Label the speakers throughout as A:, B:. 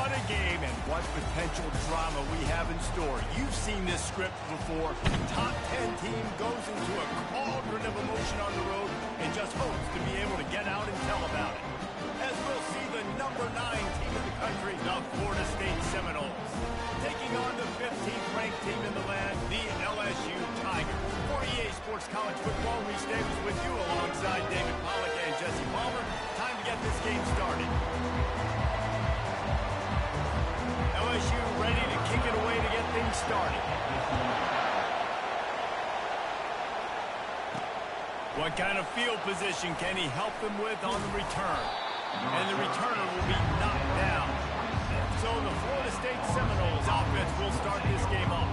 A: What a game and what potential drama we have in store. You've seen this script before. Top 10 team goes into a cauldron of emotion on the road and just hopes to be able to get out and tell about it. As we'll see the number 9 team in the country, the Florida State Seminoles, taking on the 15th ranked team in the land, the LSU Tigers. For EA Sports College Football, Reese Davis with you alongside David Pollack and Jesse Palmer. Time to get this game started. LSU ready to kick it away to get things started. What kind of field position can he help them with on the return? And the returner will be knocked down. So the Florida State Seminoles offense will start this game off.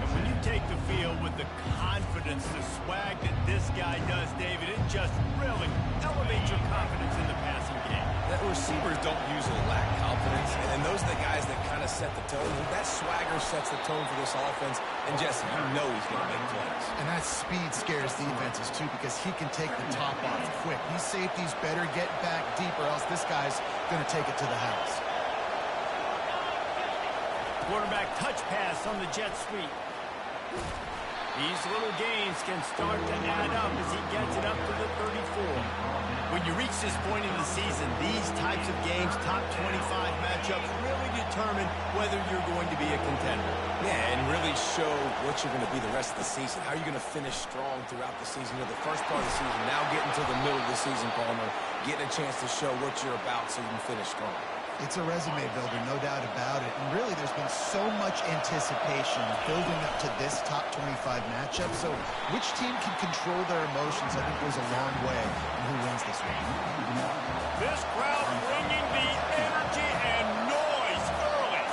A: And when you take the field with the confidence, the swag that this guy does, David, it just really elevates your confidence in the passing game.
B: That receivers don't usually lack confidence, and those are the guys that kind of set the tone. That swagger sets the tone for this offense, and Jesse, you know he's going to make plays.
C: And that speed scares defenses, too, because he can take the top off quick. These safeties better get back deep, or else this guy's going to take it to the house.
A: Quarterback touch pass on the jet sweep. These little gains can start to add up as he gets it up to the 34. When you reach this point in the season, these types of games, top 25 matchups, really determine whether you're going to be a contender.
B: Yeah, and really show what you're going to be the rest of the season. How are you going to finish strong throughout the season? You know, the first part of the season, now getting to the middle of the season, Palmer, getting a chance to show what you're about so you can finish strong.
C: It's a resume builder, no doubt about it. And really, there's been so much anticipation building up to this top 25 matchup. So which team can control their emotions, I think, goes a long way in who wins this one.
A: This crowd bringing the energy and noise early.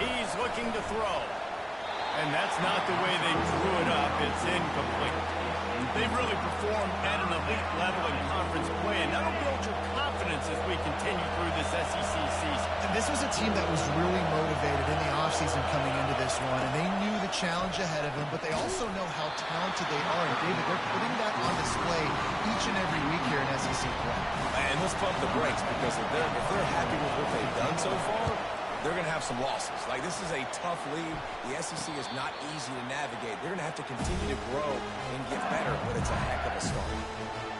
A: He's looking to throw. And that's not the way they drew it up. It's incomplete. They've really performed at an elite level in conference play, and that'll build your confidence as we continue through this SEC season.
C: And this was a team that was really motivated in the offseason coming into this one, and they knew the challenge ahead of them, but they also know how talented they are. And, David, they're putting that on display each and every week here in SEC play.
B: And let's pump the brakes, because if they're happy with what they've done so far, they're going to have some losses. Like, this is a tough league. The SEC is not easy to navigate. They're going to have to continue to grow and get better, but it's a heck of a start.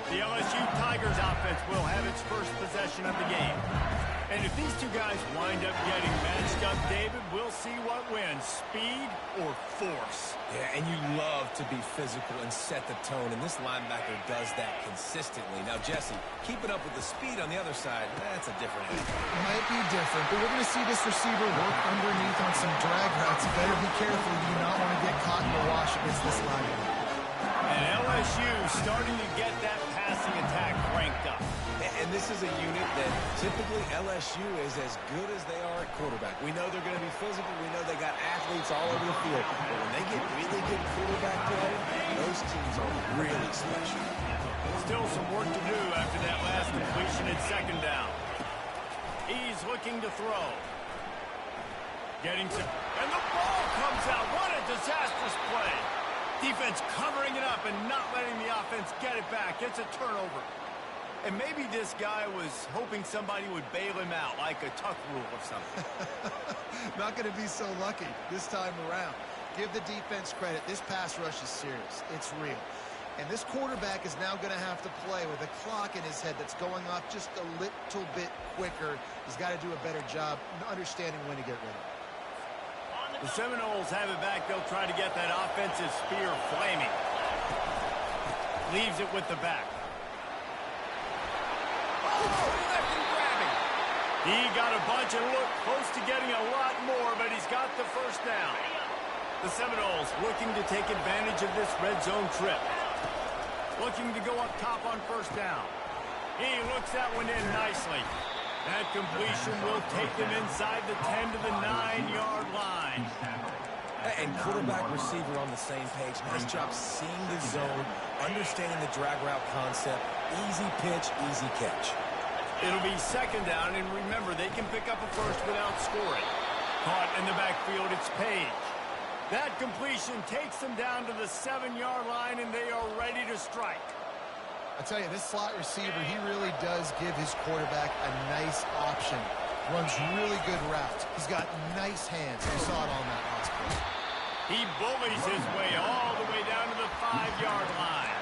A: The LSU Tigers offense will have its first possession of the game. And if these two guys wind up getting matched up, David, we'll see what wins, speed or force.
B: Yeah, and you love to be physical and set the tone, and this linebacker does that consistently. Now, Jesse, keeping up with the speed on the other side, that's a different angle.
C: It might be different, but we're going to see this receiver work underneath on some drag routes. Better be careful. You do not want to get caught in the wash against this linebacker.
A: And LSU starting to get that passing attack cranked up.
B: And this is a unit that typically LSU is as good as they are at quarterback. We know they're going to be physical. We know they got athletes all over the field. But when they get really good quarterback play, those teams are really special.
A: Still some work to do after that last completion at second down. He's looking to throw. Getting some... And the ball comes out. What a disastrous play. Defense covering it up and not letting the offense get it back. It's a turnover. And maybe this guy was hoping somebody would bail him out, like a tuck rule or something.
C: Not going to be so lucky this time around. Give the defense credit. This pass rush is serious. It's real. And this quarterback is now going to have to play with a clock in his head that's going off just a little bit quicker. He's got to do a better job understanding when to get ready.
A: The Seminoles have it back. They'll try to get that offensive spear flaming. Leaves it with the back. Left and grabbing. He got a bunch and looked close to getting a lot more, but he's got the first down. The Seminoles looking to take advantage of this red zone trip. Looking to go up top on first down. He looks that one in nicely. That completion will take them inside the 10 to the 9-yard line.
B: And quarterback receiver on the same page. Nice job seeing the zone, understanding the drag route concept. Easy pitch, easy catch.
A: It'll be second down, and remember, they can pick up a first without scoring. Caught in the backfield, it's Page. That completion takes them down to the 7-yard line, and they are ready to strike.
C: I tell you, this slot receiver, he really does give his quarterback a nice option. Runs really good routes. He's got nice hands. We saw it on that last play.
A: He bullies his way all the way down to the 5-yard line.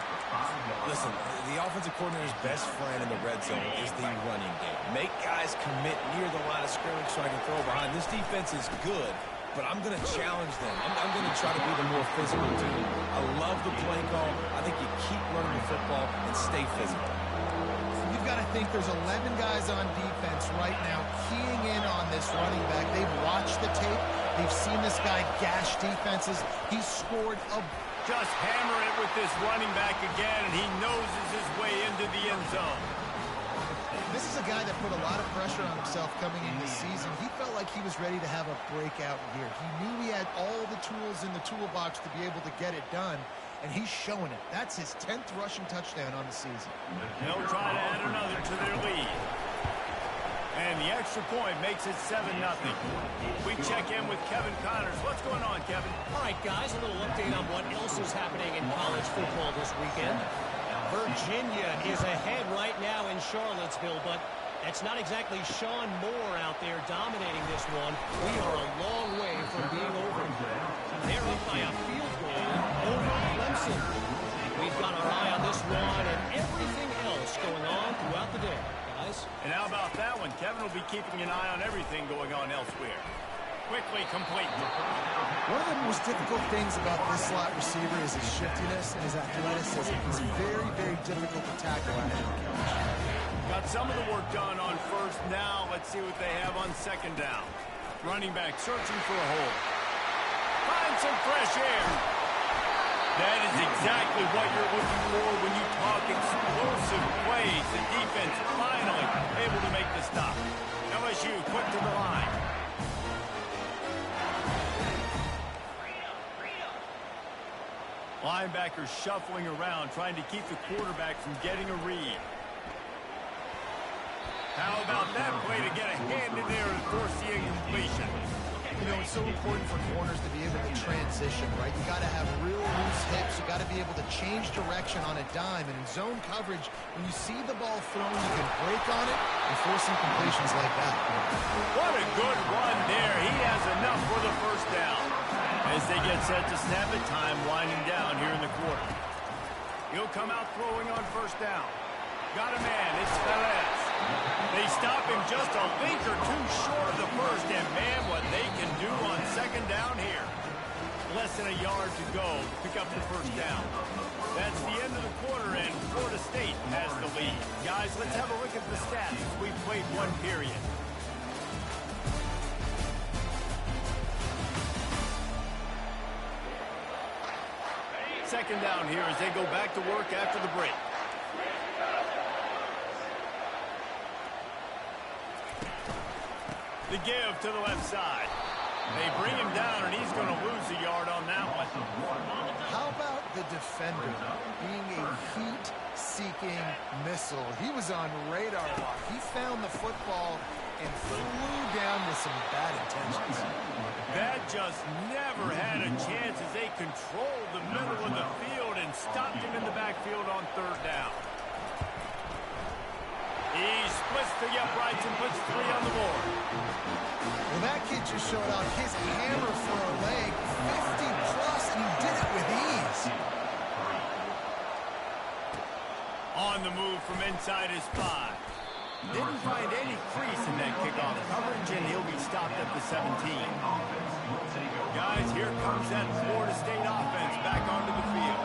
B: Listen, the offensive coordinator's best friend in the red zone is the running game. Make guys commit near the line of scrimmage so I can throw behind. This defense is good, but I'm going to challenge them. I'm going to try to be the more physical team. I love the play call. I think you keep running the football and stay physical.
C: You've got to think there's 11 guys on defense right now keying in on this running back. They've watched the tape. They've seen this guy gash defenses. He's scored a...
A: Just hammer it with this running back again, and he noses his way into the end zone.
C: This is a guy that put a lot of pressure on himself coming into the season. He felt like he was ready to have a breakout year. He knew he had all the tools in the toolbox to be able to get it done, and he's showing it. That's his 10th rushing touchdown on the season.
A: They'll try to add another to their lead. And the extra point makes it 7-0. We check in with Kevin Connors. What's going on, Kevin?
D: All right, guys, a little update on what else is happening in college football this weekend. Virginia is ahead right now in Charlottesville, but that's not exactly Sean Moore out there dominating this one. We are a long way from being over. They're up by a field goal over Clemson. We've got our eye on this one and everything else going on throughout the day.
A: And how about that one? Kevin will be keeping an eye on everything going on elsewhere. Quickly complete.
C: One of the most difficult things about this slot receiver is his shiftiness and his athleticism. He's very, very difficult to tackle at him.
A: Got some of the work done on first. Now let's see what they have on second down. Running back searching for a hole. Find some fresh air. That is exactly what you're looking for when you talk explosive plays. The defense finally able to make the stop. LSU quick to the line. Linebackers shuffling around, trying to keep the quarterback from getting a read. How about that play to get a hand in there and force the incompletion?
C: You know, it's so important for corners to be able to transition, right? You got to have real loose hips. You got to be able to change direction on a dime. And in zone coverage, when you see the ball thrown, you can break on it and force incompletions like that.
A: What a good run there. He has enough for the first down. As they get set to snap it, time winding down here in the quarter. He'll come out throwing on first down. Got a man. It's Perez. They stop him just a link or two short of the first, and man, what they can do on second down here. Less than a yard to go to pick up the first down. That's the end of the quarter, and Florida State has the lead. Guys, let's have a look at the stats. We've played one period. Second down here as they go back to work after the break. The give to the left side. They bring him down, and he's going to lose a yard on that one.
C: How about the defender being a heat-seeking missile? He was on radar lock. He found the football and flew down with some bad intentions.
A: That just never had a chance as they controlled the middle of the field and stopped him in the backfield on third down. He splits the uprights and puts 3 on the board.
C: Well, that kid just showed off his hammer for a leg, 50-plus, and he did it with ease.
A: On the move from inside his 5. Didn't find any crease in that kickoff coverage, and he'll be stopped at the 17. Guys, here comes that Florida State offense back onto the field.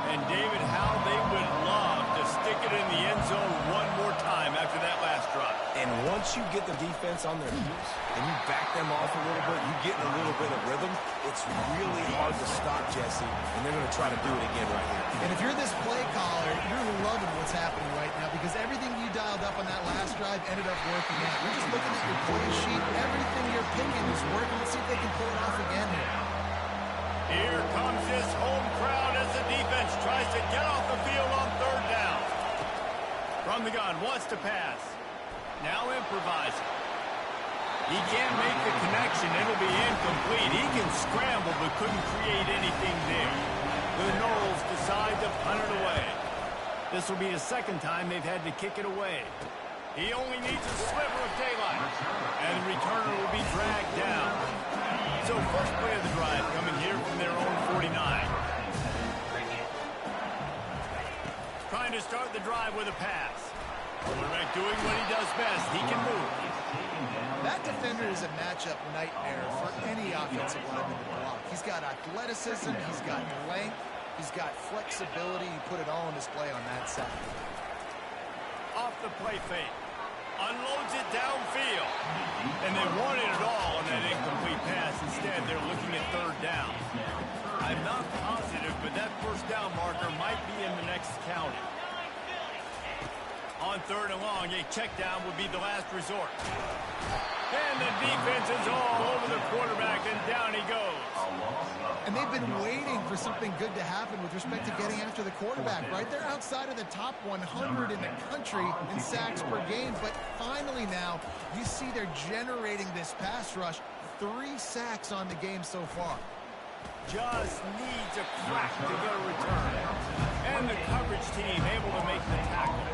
A: And David, how they would love to stick it in the end zone one more time after that last drive.
B: And once you get the defense on their heels and you back them off a little bit, you get in a little bit of rhythm, it's really hard to stop, Jesse, and they're going to try to do it again right here.
C: And if you're this play caller, you're loving what's happening right now because everything you dialed up on that last drive ended up working out. You're just looking at your play sheet. Everything you're picking is working. Let's see if they can pull it off again here.
A: Here comes this home crowd as the defense tries to get off the field on third down. From the gun, wants to pass. Now improvising. He can't make the connection. It'll be incomplete. He can scramble but couldn't create anything there. The Noles decide to punt it away. This will be the second time they've had to kick it away. He only needs a sliver of daylight, and the returner will be dragged down. So first play of the drive coming here from their own 49. Trying to start the drive with a pass. Quarterback doing what he does best. He can move.
C: That defender is a matchup nightmare for any offensive lineman to block. He's got athleticism, he's got length, he's got flexibility. He put it all on display on that side.
A: Off the play fake. Unloads it downfield. And they wanted it all on that incomplete pass. Instead, they're looking at third down. I'm not positive, but that first down marker might be in the next county. On third and long, a check down would be the last resort. And the defense is all over the quarterback, and down he goes.
C: And they've been waiting for something good to happen with respect to getting after the quarterback, right? They're outside of the top 100 in the country in sacks per game, but finally now you see they're generating this pass rush. 3 sacks on the game so far.
A: Just needs a crack to get a return. And the coverage team able to make the tackle.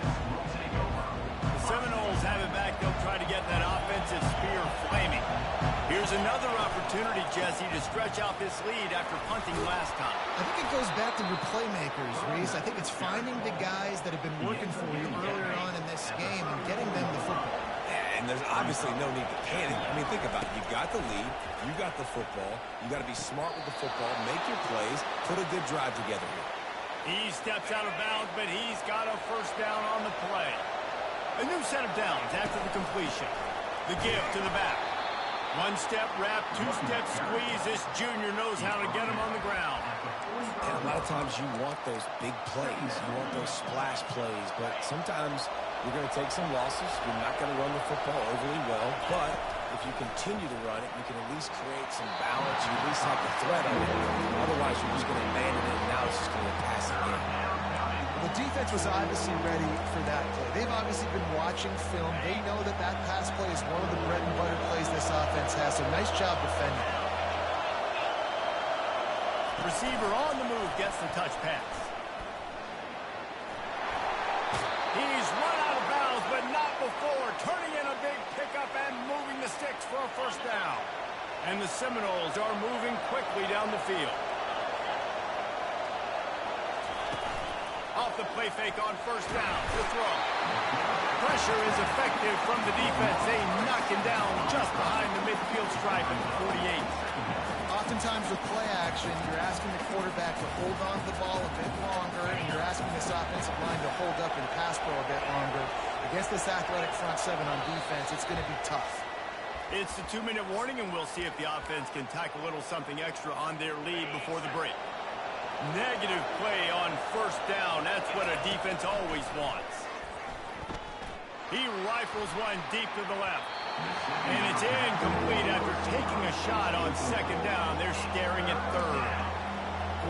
A: The Seminoles have it back. They'll try to get that offensive spear flaming. Here's another opportunity, Jesse, to stretch out this lead after punting last time.
C: I think it goes back to your playmakers, Reese. I think it's finding the guys that have been working for you earlier on in this game and getting them the football.
B: And there's obviously no need to panic. I mean, think about it. You got the lead. You got the football. You got to be smart with the football. Make your plays. Put a good drive together here.
A: He steps out of bounds, but he's got a first down on the play. A new set of downs after the completion. The give to the back. 1-step wrap, 2-step squeeze. This junior knows how to get him on the ground.
B: And a lot of times you want those big plays. You want those splash plays. But sometimes you're going to take some losses. You're not going to run the football overly well. But if you continue to run it, you can at least create some balance. You at least have the threat of it. Otherwise, you're just going to abandon it, and now it's just going to pass again.
C: The defense was obviously ready for that play. They've obviously been watching film. They know that that pass play is one of the bread and butter plays this offense has. So nice job defending.
A: Receiver on the move gets the touch pass. He's run out of bounds, but not before. Turning in a big pickup and moving the sticks for a first down. And the Seminoles are moving quickly down the field. Off the play fake on first down. The throw. Pressure is effective from the defense. They knock him down just behind the midfield stripe at the 48.
C: Oftentimes with play action, you're asking the quarterback to hold on to the ball a bit longer, and you're asking this offensive line to hold up and pass pro a bit longer. Against this athletic front seven on defense, it's going to be tough.
A: It's the 2-minute warning, and we'll see if the offense can tack a little something extra on their lead before the break. Negative play on first down. That's what a defense always wants. He rifles one deep to the left. And it's incomplete after taking a shot on second down. They're staring at third.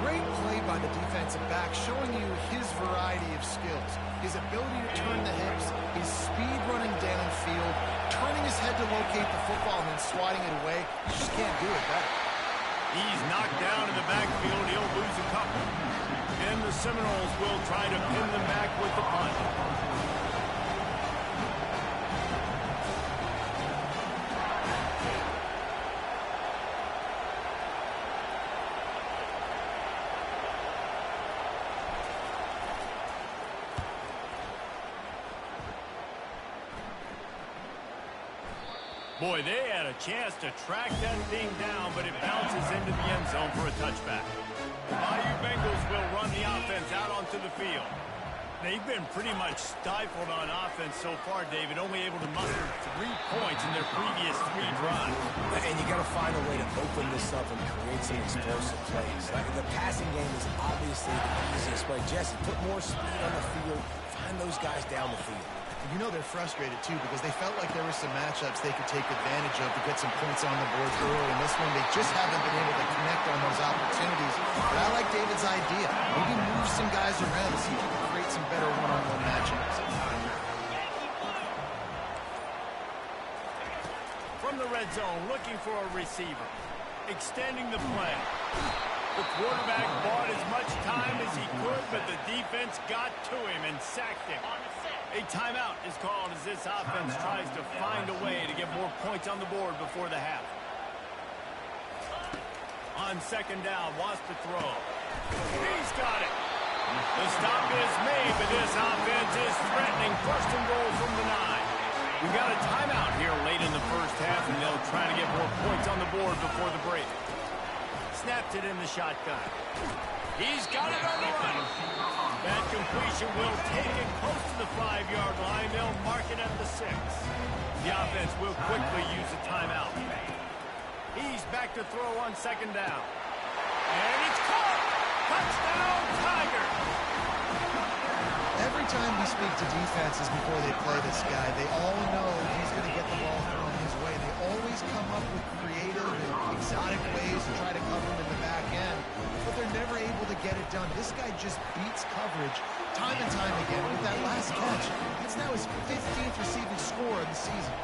C: Great play by the defensive back, showing you his variety of skills. His ability to turn the hips, his speed running downfield, turning his head to locate the football and then swatting it away. You just can't do it better.
A: He's knocked down in the backfield. He'll lose a couple. And the Seminoles will try to pin them back with the punt. Boy, they had a chance to track that thing down, but it bounces into the end zone for a touchback. The Bayou Bengals will run the offense out onto the field. They've been pretty much stifled on offense so far, David, only able to muster 3 points in their previous 3 drives.
B: And you got to find a way to open this up and create some explosive plays. Like the passing game is obviously the easiest way. Jesse, put more speed on the field. Find those guys down the field.
C: You know they're frustrated, too, because they felt like there were some matchups they could take advantage of to get some points on the board early. In this one, they just haven't been able to connect on those opportunities. But I like David's idea. Maybe move some guys around to see if you can create some better one-on-one matchups.
A: From the red zone, looking for a receiver. Extending the play. The quarterback bought as much time as he could, but the defense got to him and sacked him. A timeout is called as this offense tries to find a way to get more points on the board before the half. On second down, wants to throw. He's got it. The stop is made, but this offense is threatening. First and goal from the 9. We've got a timeout here late in the first half, and they'll try to get more points on the board before the break. Snaps it in the shotgun. He's got it on the run. That completion will take it close to the 5-yard line. They'll mark it at the 6. The offense will quickly use a timeout. He's back to throw on second down. And it's caught! Touchdown, Tiger!
C: Every time we speak to defenses before they play this guy, they all know he's going to get the ball thrown his way. They always come up with creative and exotic ways to try to cover him in the back end, but they're never able to get it done. This guy just beats coverage time and time again with that last catch. That's now his 15th receiving score of the season.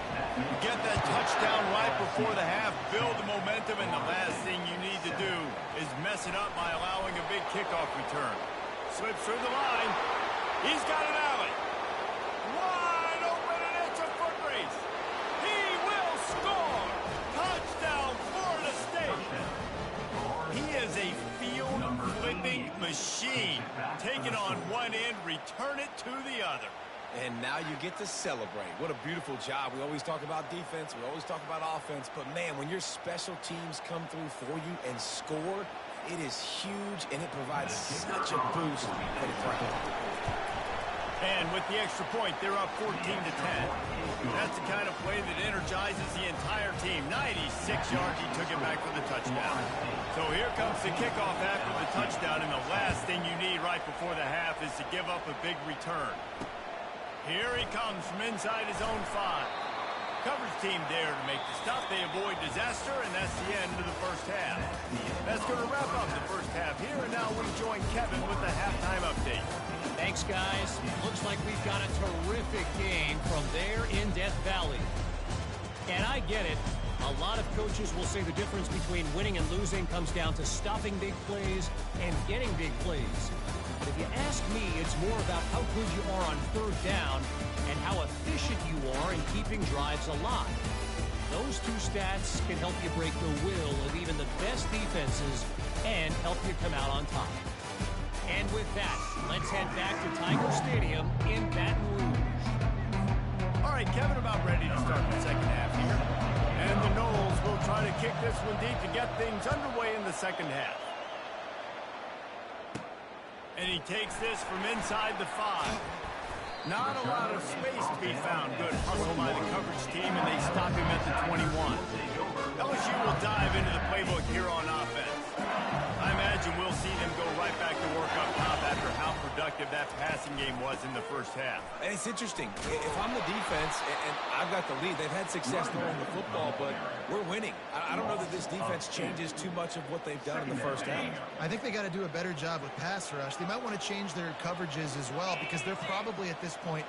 A: Get that touchdown right before the half, build the momentum, and the last thing you need to do is mess it up by allowing a big kickoff return. Slips through the line. He's got an alley. Wide open, and it's a foot race. He will score. Touchdown, Florida State. He is a field-flipping machine. Take it on one end, return it to the other.
B: And now you get to celebrate. What a beautiful job. We always talk about defense. We always talk about offense. But, man, when your special teams come through for you and score, it is huge, and it provides such a boost for the crowd.
A: And with the extra point, they're up 14-10. That's the kind of play that energizes the entire team. 96 yards, he took it back for the touchdown. So here comes the kickoff after the touchdown, and the last thing you need right before the half is to give up a big return. Here he comes from inside his own 5. Coverage team there to make the stop. They avoid disaster, and that's the end of the first half. That's going to wrap up the first half here, and now we join Kevin with the halftime update.
D: Thanks, guys. Looks like we've got a terrific game from there in Death Valley. And I get it. A lot of coaches will say the difference between winning and losing comes down to stopping big plays and getting big plays. But if you ask me, it's more about how good you are on third down and how efficient you are in keeping drives alive. Those two stats can help you break the will of even the best defenses and help you come out on top. And with that, let's head back to Tiger Stadium in Baton Rouge.
A: All right, Kevin, about ready to start the second half here. And the Noles will try to kick this one deep to get things underway in the second half. And he takes this from inside the 5. Not a lot of space to be found. Good hustle by the coverage team, and they stop him at the 21. LSU will dive into the playbook here on offense. I imagine we'll see them go right back to work up top after how productive that passing game was in the first half.
B: And it's interesting. If I'm the defense and I've got the lead, they've had success throwing the football, but we're winning. I don't know that this defense changes too much of what they've done in the first half.
C: I think they got to do a better job with pass rush. They might want to change their coverages as well, because they're probably at this point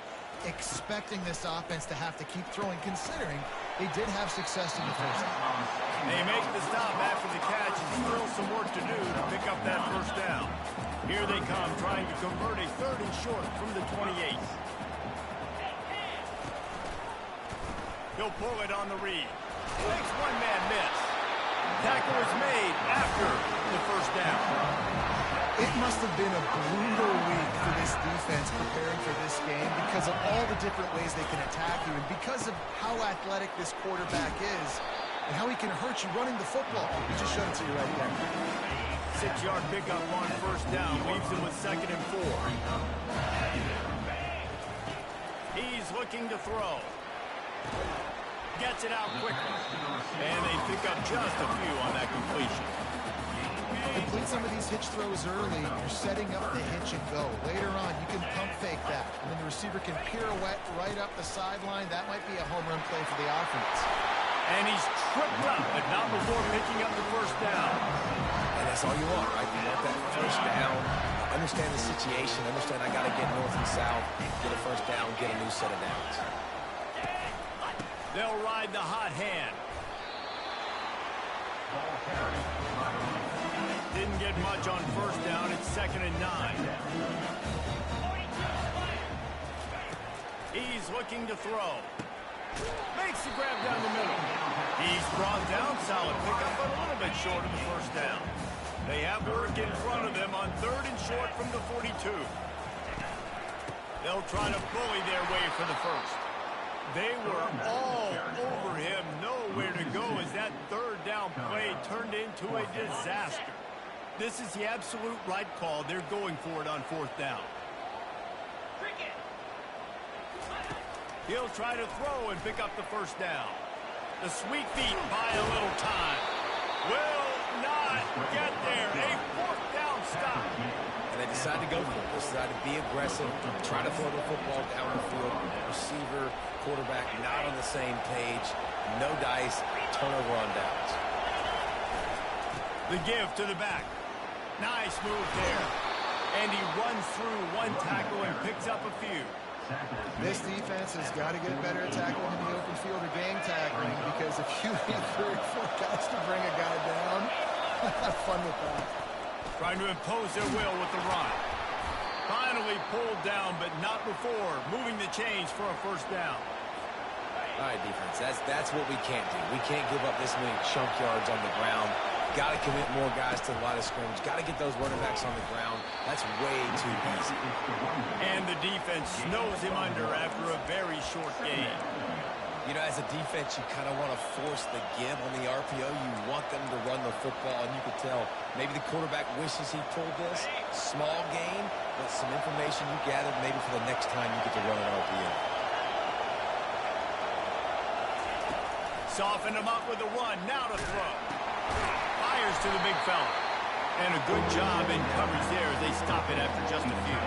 C: expecting this offense to have to keep throwing, considering they did have success in the first half.
A: They make the stop after the catch, and still some work to do to pick up that first down. Here they come, trying to convert a 3rd and short from the 28. He'll pull it on the read. Makes one-man miss. Tackle is made after the first down.
C: It must have been a brutal week for this defense preparing for this game because of all the different ways they can attack you and because of how athletic this quarterback is and how he can hurt you running the football. He just showed it to you right there.
A: 6-yard pickup on first down. Leaves him with 2nd and 4. He's looking to throw. Gets it out quickly. And they pick up just a few on that completion.
C: Complete some of these hitch throws early. You're setting up the hitch and go. Later on, you can pump fake that. And then the receiver can pirouette right up the sideline. That might be a home run play for the offense.
A: And he's tripped up, but not before picking up the first down.
B: And that's all you want, right? You want that first down. Understand the situation. Understand I got to get north and south, get a first down, get a new set of downs.
A: They'll ride the hot hand. Didn't get much on first down. It's 2nd and 9. He's looking to throw. Makes the grab down the middle. He's brought down. Solid pickup, but a little bit short of the first down. They have work in front of them on 3rd and short from the 42. They'll try to bully their way for the first. They were all over him. Nowhere to go as that 3rd down play turned into a disaster. This is the absolute right call. They're going for it on 4th down. He'll try to throw and pick up the first down. The sweet feet buy a little time. Will not get there. A 4th down stop.
B: And they decide to go for it. They decide to be aggressive, try to throw the football down the field. Receiver, quarterback, not on the same page. No dice, turnover on downs.
A: The give to the back. Nice move there. And he runs through one tackle and picks up a few.
C: This defense has got to get better at tackling in the open field or gang tackling, because if you need 3 or 4 guys to bring a guy down, have fun with that.
A: Trying to impose their will with the run. Finally pulled down, but not before. Moving the chains for a first down.
B: All right, defense, that's what we can't do. We can't give up this many chunk yards on the ground. Got to commit more guys to the line of scrimmage. Got to get those running backs on the ground. That's way too easy.
A: And the defense snows him under after a very short game.
B: You know, as a defense, you kind of want to force the give on the RPO. You want them to run the football, and you can tell maybe the quarterback wishes he pulled this. Small gain, but some information you gathered maybe for the next time you get to run an RPO.
A: Soften him up with a run. Now to throw. Fires to the big fella. And a good job in coverage there as they stop it after just a few.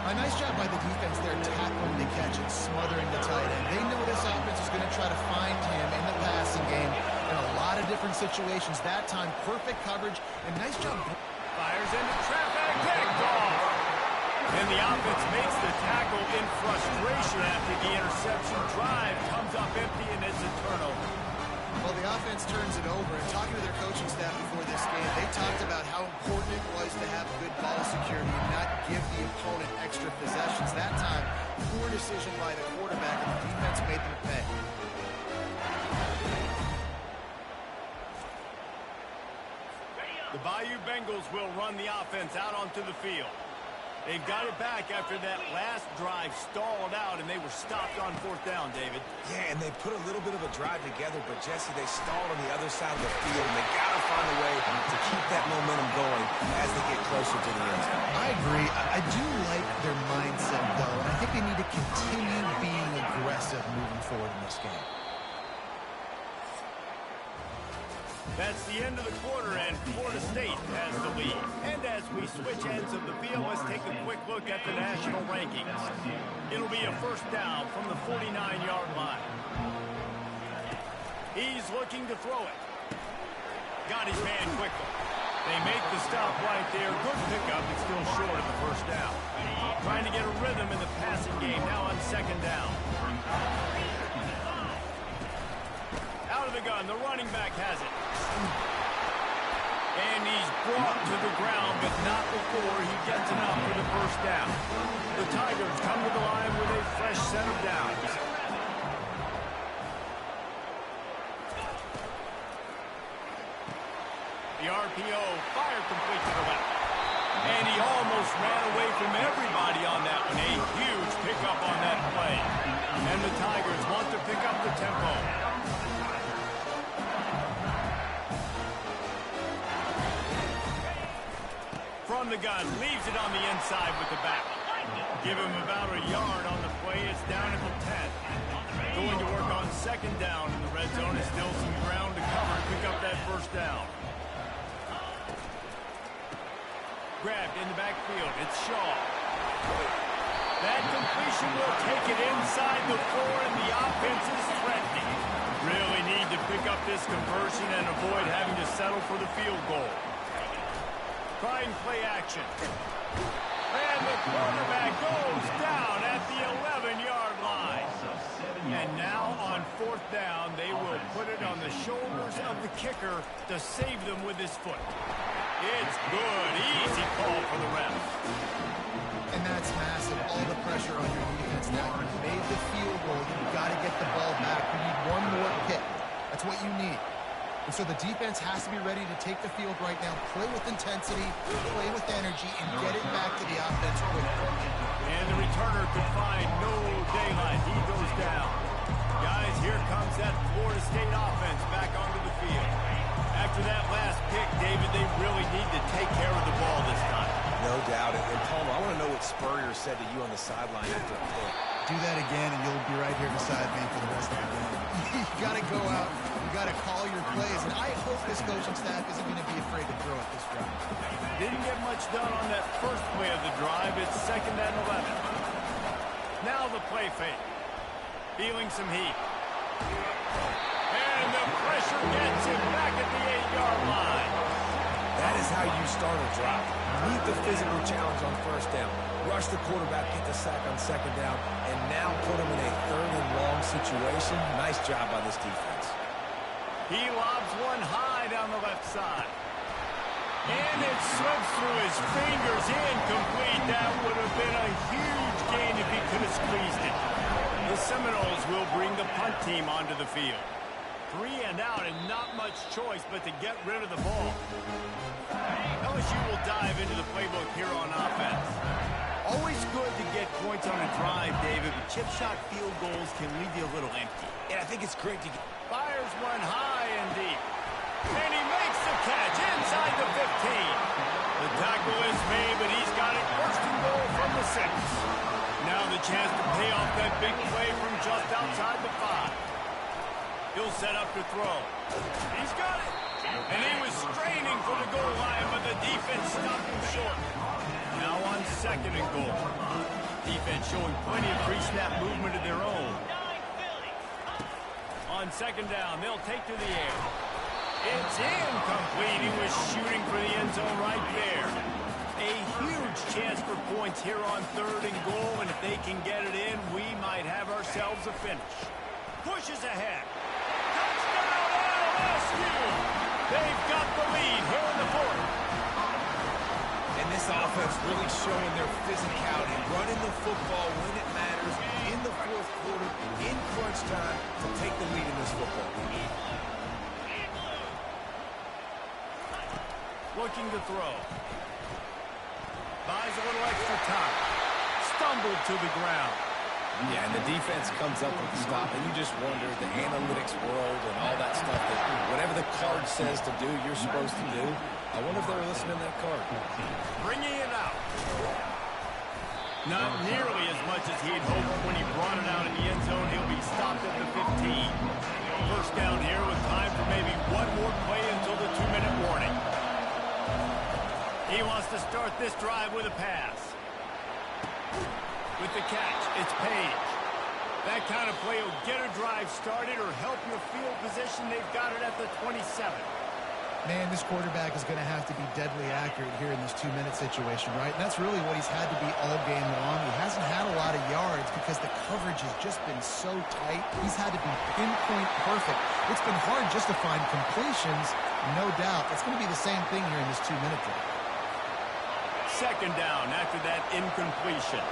C: A nice job by the defense there, tackling the catch and smothering the tight end. They know this offense is going to try to find him in the passing game in a lot of different situations. That time, perfect coverage and nice job.
A: Fires into traffic. Picked off. And the offense makes the tackle in frustration after the interception. Drive comes up empty and it's a turnover.
C: Well, the offense turns it over, and talking to their coaching staff before this game, they talked about how important it was to have good ball security and not give the opponent extra possessions. That time, poor decision by the quarterback, and the defense made them pay.
A: The Bayou Bengals will run the offense out onto the field. They've got it back after that last drive stalled out, and they were stopped on 4th down, David.
B: Yeah, and they put a little bit of a drive together, but, Jesse, they stalled on the other side of the field, and they got to find a way to keep that momentum going as they get closer to the end zone.
C: I agree. I do like their mindset, though, and I think they need to continue being aggressive moving forward in this game.
A: That's the end of the quarter, and Florida State has the lead. And as we switch ends of the field, let's take a quick look at the national rankings. It'll be a first down from the 49-yard line. He's looking to throw it. Got his man quickly. They make the stop right there. Good pickup, but still short of the first down. Trying to get a rhythm in the passing game now on 2nd down. Out of the gun, the running back has it. And he's brought to the ground, but not before he gets enough for the first down. The Tigers come to the line with a fresh set of downs. The RPO, fire complete to the left. And he almost ran away from everybody on that one. A huge pickup on that play. And the Tigers want to pick up the tempo. From the gun, leaves it on the inside with the back. Give him about a yard on the play. It's down at the 10. Going to work on 2nd down in the red zone. Is still some ground to cover to pick up that first down. Grabbed in the backfield. It's Shaw. That completion will take it inside the 4, and the offense is threatening. Really need to pick up this conversion and avoid having to settle for the field goal. Try and play action. And the quarterback goes down at the 11-yard line. And now on fourth down, they will put it on the shoulders of the kicker to save them with his foot. It's good. Easy call for the refs.
C: And that's massive. All the pressure on your defense now. You made the field goal. You've got to get the ball back. You need one more pick. That's what you need. And so the defense has to be ready to take the field right now, play with intensity, play with energy, and get it back to the offense quickly.
A: And the returner could find no daylight. He goes down. Guys, here comes that Florida State offense back onto the field. After that last pick, David, they really need to take care of the ball this time.
B: No doubt. And Palmer, I want to know what Spurrier said to you on the sideline after a pick.
C: Do that again, and you'll be right here beside me for the rest of the game. You got to go out. You got to call your plays. And I hope this coaching staff isn't going to be afraid to throw it this drive.
A: Didn't get much done on that first play of the drive. It's 2nd and 11. Now the play fake. Feeling some heat. And the pressure gets him back at the 8-yard line.
B: That is how you start a drive. Meet the physical challenge on first down. Rush the quarterback, get the sack on 2nd down, and now put him in a 3rd and long situation. Nice job by this defense.
A: He lobs one high down the left side. And it slips through his fingers. Incomplete. That would have been a huge gain if he could have squeezed it. The Seminoles will bring the punt team onto the field. 3 and out and not much choice but to get rid of the ball. LSU will dive into the playbook here on offense. Always good to get points on a drive, David, but chip shot field goals can leave you a little empty.
B: And I think it's great to get...
A: Fires one high and deep. And he makes the catch inside the 15. The tackle is made, but he's got it 1st and goal from the 6. Now the chance to pay off that big play from just outside the 5. He'll set up to throw. He's got it. And he was straining for the goal line, but the defense stopped him short. Now on 2nd and goal. Defense showing plenty of pre-snap movement of their own. On 2nd down, they'll take to the air. It's incomplete. He was shooting for the end zone right there. A huge chance for points here on 3rd and goal, and if they can get it in, we might have ourselves a finish. Pushes ahead. Touchdown LSU! They've got the lead here in the 4th.
B: And this offense really showing their physicality, running the football when it matters, in the 4th quarter, in crunch time, to take the lead in this football game.
A: Looking to throw. Buys a little extra time. Stumbled to the ground.
B: Yeah, and the defense comes up with the stop, and you just wonder, the analytics world and all that stuff, that whatever the card says to do, you're supposed to do. I wonder if they were listening to that card.
A: Bringing it out. Not nearly as much as he had hoped when he brought it out in the end zone. He'll be stopped at the 15. 1st down here with time for maybe one more play until the 2-minute warning. He wants to start this drive with a pass. With the catch, it's Page. That kind of play will get a drive started or help your field position. They've got it at the 27.
C: Man, this quarterback is going to have to be deadly accurate here in this 2-minute situation, right? And that's really what he's had to be all game long. He hasn't had a lot of yards because the coverage has just been so tight. He's had to be pinpoint perfect. It's been hard just to find completions, no doubt. It's going to be the same thing here in this 2-minute drive.
A: 2nd down after that incompletion.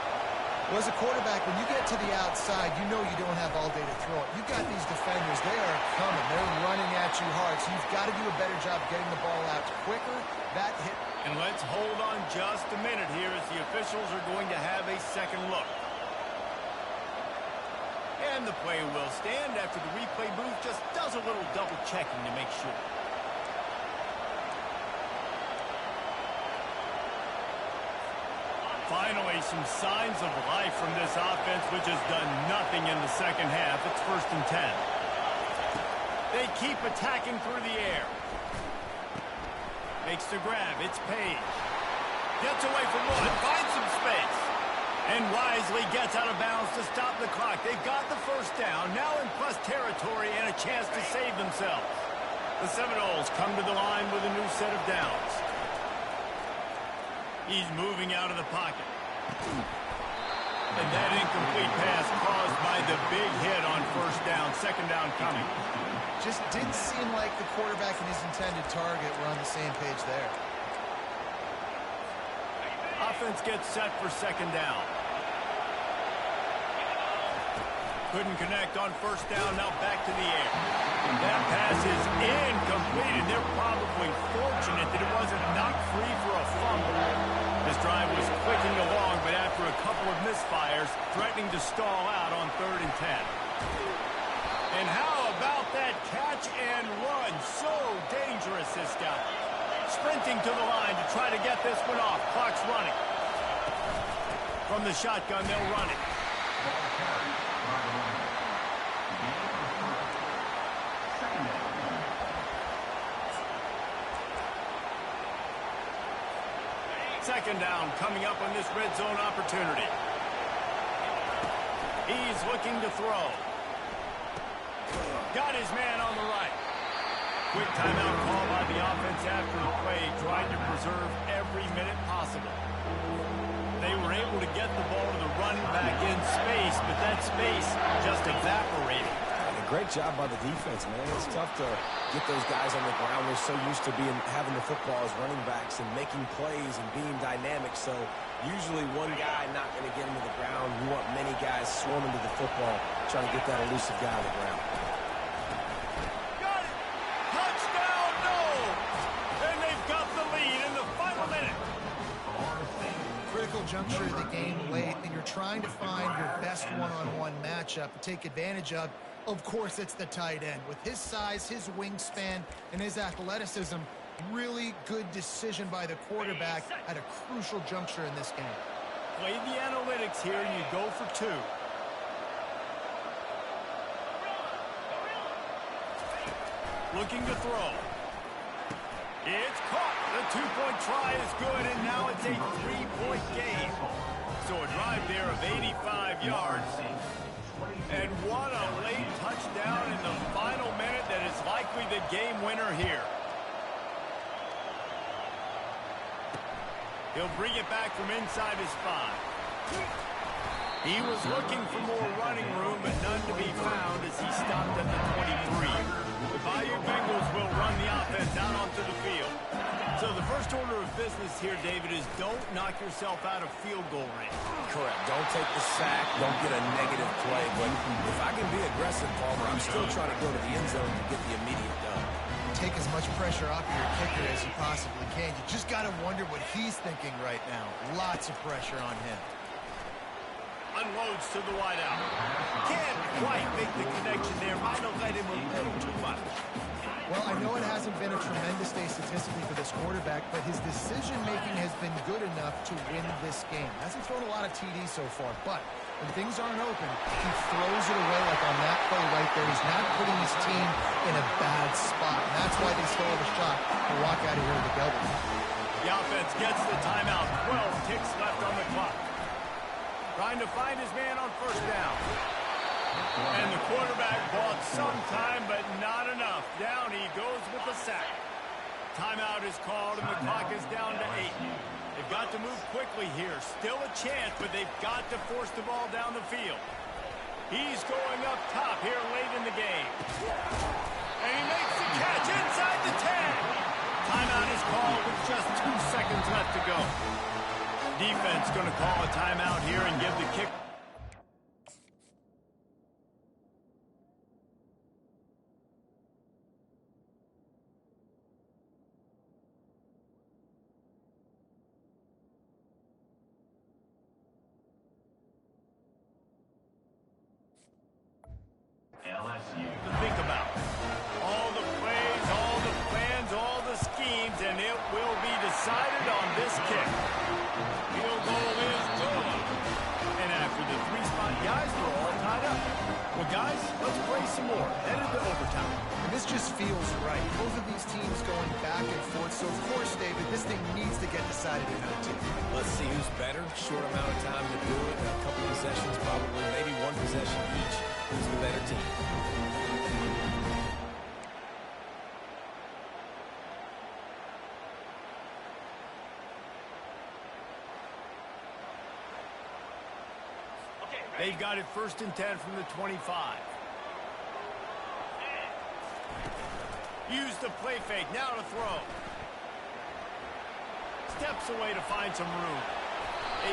C: Well, as a quarterback, when you get to the outside, you know you don't have all day to throw it. You've got these defenders. They are coming. They're running at you hard. So you've got to do a better job getting the ball out quicker. That hit.
A: And let's hold on just a minute here as the officials are going to have a second look. And the play will stand after the replay booth just does a little double checking to make sure. Finally, some signs of life from this offense, which has done nothing in the 2nd half. It's 1st and 10. They keep attacking through the air. Makes the grab. It's Page. Gets away from one. Finds some space. And wisely gets out of bounds to stop the clock. They got the 1st down. Now in plus territory and a chance to save themselves. The Seminoles come to the line with a new set of downs. He's moving out of the pocket. And that incomplete pass caused by the big hit on first down. Second down coming.
C: Just didn't seem like the quarterback and his intended target were on the same page there.
A: Offense gets set for second down. Couldn't connect on first down. Now back to the air. That pass is incomplete, and they're probably fortunate that it wasn't knocked free for a fumble. This drive was clicking along, but after a couple of misfires, threatening to stall out on 3rd and 10. And how about that catch and run? So dangerous, this guy. Sprinting to the line to try to get this one off. Clock's running. From the shotgun, they'll run it. Second down coming up on this red zone opportunity. He's looking to throw. Got his man on the right. Quick timeout call by the offense after the play, trying to preserve every minute possible. They were able to get the ball to the running back in space, but that space just evaporated.
B: Great job by the defense, man. It's tough to get those guys on the ground. They're so used to having the football as running backs and making plays and being dynamic. So usually one guy not going to get him to the ground. You want many guys swarming to the football, trying to get that elusive guy on the ground.
A: Got it! Touchdown, no! And they've got the lead in the final minute.
C: Critical juncture of the game late, and you're trying to find your best one-on-one matchup to take advantage of. Of course, it's the tight end. With his size, his wingspan, and his athleticism, really good decision by the quarterback at a crucial juncture in this game.
A: Play the analytics here, and you go for 2. Looking to throw. It's caught. The 2-point try is good, and now it's a 3-point game. So a drive there of 85 yards. And what a late touchdown in the final minute that is likely the game winner here. He'll bring it back from inside his 5. He was looking for more running room, but none to be found as he stopped at the 23. The Bayou Bengals will run the offense out onto the field. So the first order of business here, David, is don't knock yourself out of field goal range.
B: Correct. Don't take the sack. Don't get a negative play. But if I can be aggressive, Palmer, I'm still trying to go to the end zone to get the immediate done.
C: Take as much pressure off of your kicker as you possibly can. You just got to wonder what he's thinking right now. Lots of pressure on him.
A: Unloads to the wideout. Can't quite make the connection there. Might have let him a little too much.
C: Well, I know it hasn't been a tremendous day statistically for this quarterback, but his decision-making has been good enough to win this game. Hasn't thrown a lot of TDs so far, but when things aren't open, he throws it away like on that play right there. He's not putting his team in a bad spot, and that's why they still have a shot to walk out of here with a W.
A: The offense gets the timeout. 12 ticks left on the clock. Trying to find his man on first down. And the quarterback bought some time, but not enough. Down he goes with the sack. Timeout is called, and the clock is down to 8. They've got to move quickly here. Still a chance, but they've got to force the ball down the field. He's going up top here late in the game. And he makes the catch inside the 10. Timeout is called with just 2 seconds left to go. Defense going to call a timeout here and give the kick. LSU. To think about all the plays, all the plans, all the schemes, and it will be decided on this kick. Field goal is good. And after the 3-spot guys, they're all tied up. Well, guys, let's play some more. Headed to overtime.
C: And this just feels right. Both of these teams going back and forth. So, of course, David, this thing needs to get decided in OT.
B: Let's see who's better. Short amount of time to do it. A couple possessions, probably maybe one possession each. Who's the better team?
A: They've got it 1st and 10 from the 25. Use the play fake. Now to throw. Steps away to find some room.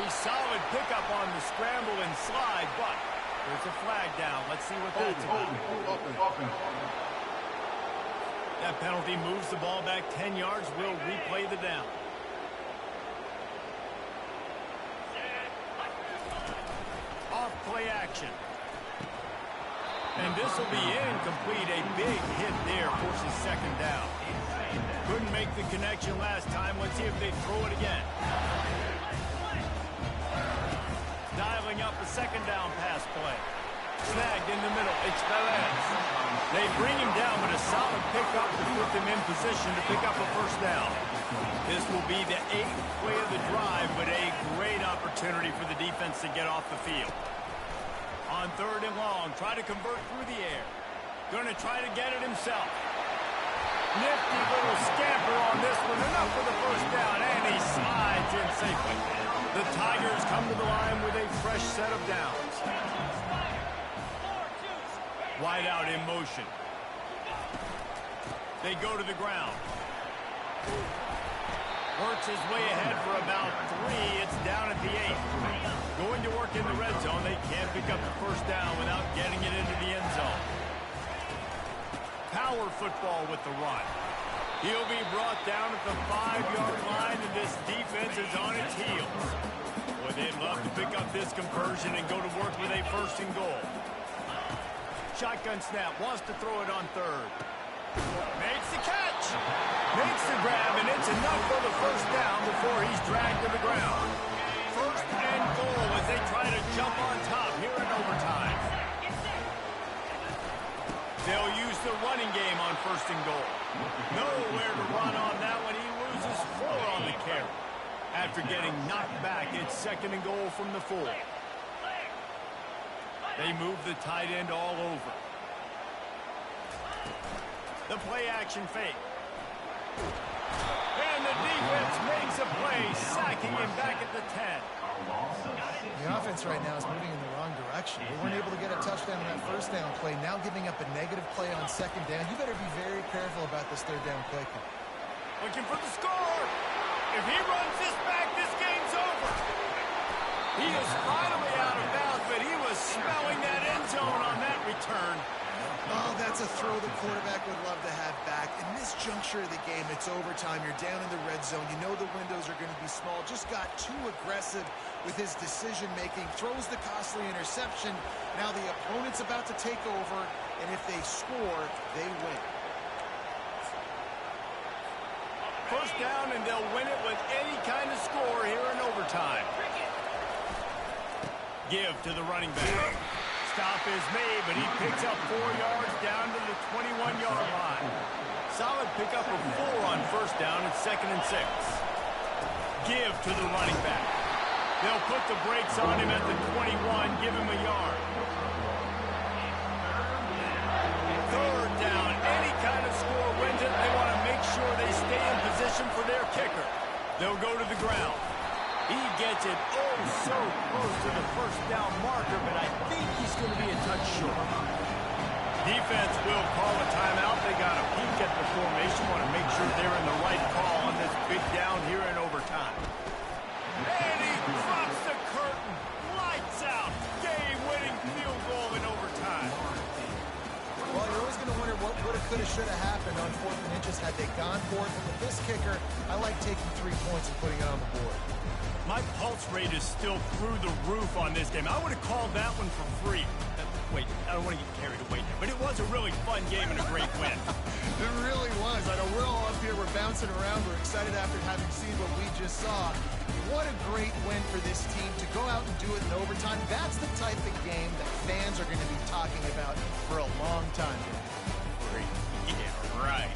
A: A solid pickup on the scramble and slide, but there's a flag down. Let's see what that's about. That penalty moves the ball back 10 yards. We'll replay the down. Off play action. And this will be incomplete. A big hit there forces 2nd down. Couldn't make the connection last time. Let's see if they throw it again. Dialing up a 2nd down pass play. Snagged in the middle. It's Velez. They bring him down, but a solid pickup to put them in position to pick up a 1st down. This will be the 8th play of the drive, but a great opportunity for the defense to get off the field. On 3rd and long, try to convert through the air. Going to try to get it himself. Nifty little scamper on this one. Enough for the 1st down, and he slides in safely. The Tigers come to the line with a fresh set of downs. Wide out in motion. They go to the ground. Works his way ahead for about 3. It's down at the 8. Going to work in the red zone. They can't pick up the 1st down without getting it into the end zone. Power football with the run. He'll be brought down at the 5-yard line, and this defense is on its heels. Boy, they'd love to pick up this conversion and go to work with a 1st and goal. Shotgun snap. Wants to throw it on 3rd. Makes the catch. Makes the grab, and it's enough for the 1st down before he's dragged to the ground. 1st and goal as they try to jump on top here in overtime. They'll use the running game on 1st and goal. Nowhere to run on that one. He loses 4 on the carry. After getting knocked back, it's 2nd and goal from the 4. They move the tight end all over. The play action fake. And the defense makes a play, sacking him back at the 10.
C: The offense right now is moving in the wrong direction. They weren't able to get a touchdown on that 1st down play. Now giving up a negative play on 2nd down. You better be very careful about this 3rd down play call.
A: Looking for the score. If he runs this back, this game's over. He is finally out of bounds, but he was smelling that end zone on that return.
C: Oh, that's a throw the quarterback would love to have back. In this juncture of the game, it's overtime. You're down in the red zone. You know the windows are going to be small. Just got too aggressive with his decision-making. Throws the costly interception. Now the opponent's about to take over, and if they score, they win.
A: 1st down, and they'll win it with any kind of score here in overtime. Give to the running back. Stop is made, but he picks up 4 yards down to the 21-yard line. Solid pickup of 4 on 1st down at 2nd and 6. Give to the running back. They'll put the brakes on him at the 21, give him a yard. 3rd down, any kind of score wins it. They want to make sure they stay in position for their kicker. They'll go to the ground. He gets it so close to the 1st down marker, but I think he's going to be a touch short. Defense will call a timeout. They got a peek at the formation. Want to make sure they're in the right call on this big down here in overtime. And he drops the curtain. Lights out. Game-winning field goal in overtime.
C: Well, you're always going to wonder what would have, could have, should have happened on 4th and inches had they gone for it. But with this kicker, I like taking 3 points and putting it on the board.
A: My pulse rate is still through the roof on this game. I would have called that one for free. Wait, I don't want to get carried away. But it was a really fun game and a great win.
C: It really was. I know we're all up here. We're bouncing around. We're excited after having seen what we just saw. What a great win for this team to go out and do it in overtime. That's the type of game that fans are going to be talking about for a long time.
A: Yeah, right.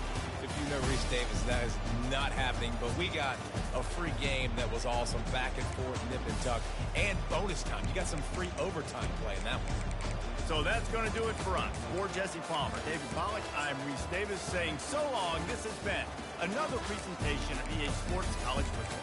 B: If you know Reese Davis, that is not happening, but we got a free game that was awesome, back and forth, nip and tuck, and bonus time. You got some free overtime play in that one.
A: So that's going to do it for us. For Jesse Palmer, David Pollack, I'm Reese Davis saying so long. This has been another presentation of EA Sports College Football.